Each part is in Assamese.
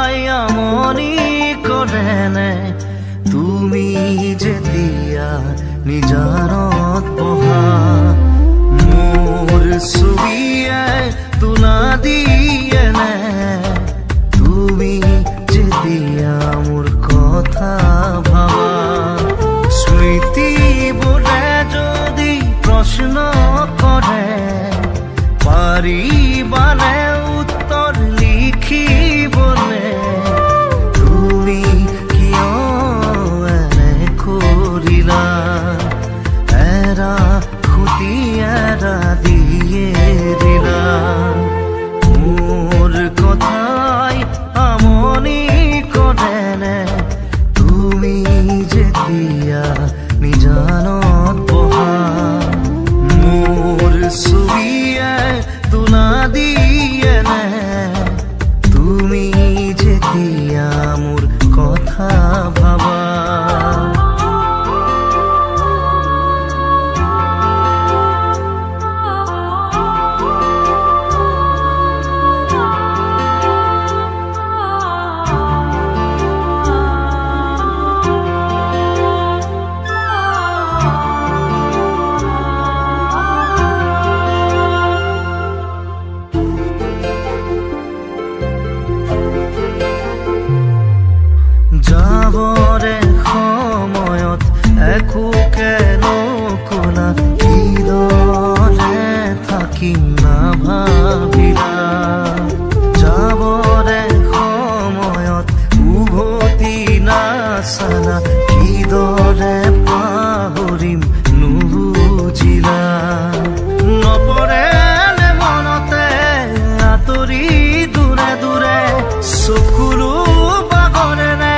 কথাই আমনি কৰেনে তুমি যেতিয়া নিজানত বহা মোৰ ছবিয়ে তুলা দিয়েনে তুমি যেতিয়া মোৰ কথা ভাবা স্মৃতিবোৰে যদি প্ৰশ্ন কৰে পাৰিবানে উত্তৰ লিখিবলে তুমি কিয় এনে কৰিলা এৰা খুটি এৰা দিয়ে দিলা মোৰ কথাই আমনি কৰেনে তুমি যেতিয়া নিজানত বহা মোৰ ছবিয়ে তুলা দিয়েনে তুমি যেতিয়া মোৰ কথা ভাবা যাবৰে সময়ত একোকে নকলা কিদৰে থাকিম নাভাবিলা যাবৰে সময়ত উভতি নাচালা কিদৰে পাহৰিম নুবুজিলা নপৰেনে মনতে আঁতৰি দূৰে দূৰে চকুলো বাগৰেনে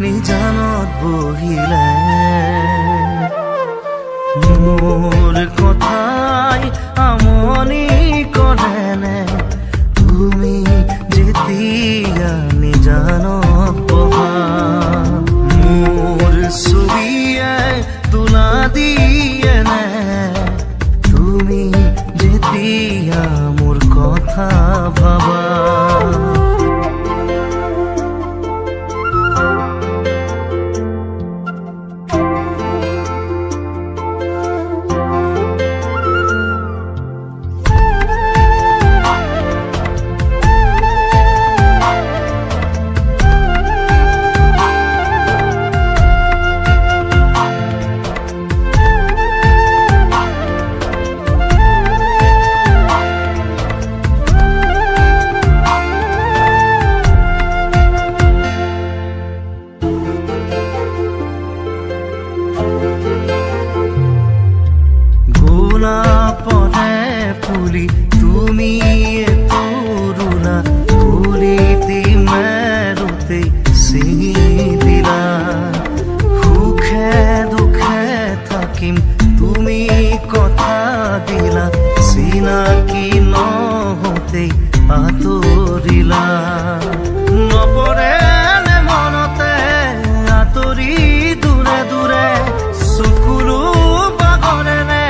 নিজানত বহিলে মোৰ কথাই আমনি কৰেনে তুমি যেতিয়া নিজানত বহা মোৰ ছবিয়ে তুলা দিয়েনে তুমি যেতিয়া মোৰ কথা ভাবা গোলাপনে ফুলি তুমি তৰুণা ফুলিতি মেৰুতে ছিঙি দিলা সুখে দুখে থাকিম তুমি কথা দিলা চিনাকি নহওঁতেই আঁতৰিলা নপৰেনে মনতে আঁতৰি দূৰে দূৰে চকুলো বাগৰেনে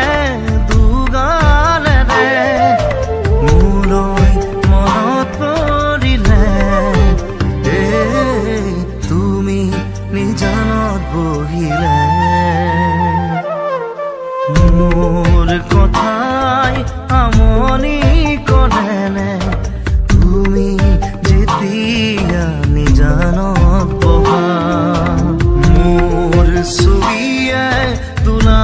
নিজানত বহিলে মোৰ কথাই আমনি কৰেনে তুমি যেতিয়া নিজানত বহা মোৰ ছবিয়ে তুলা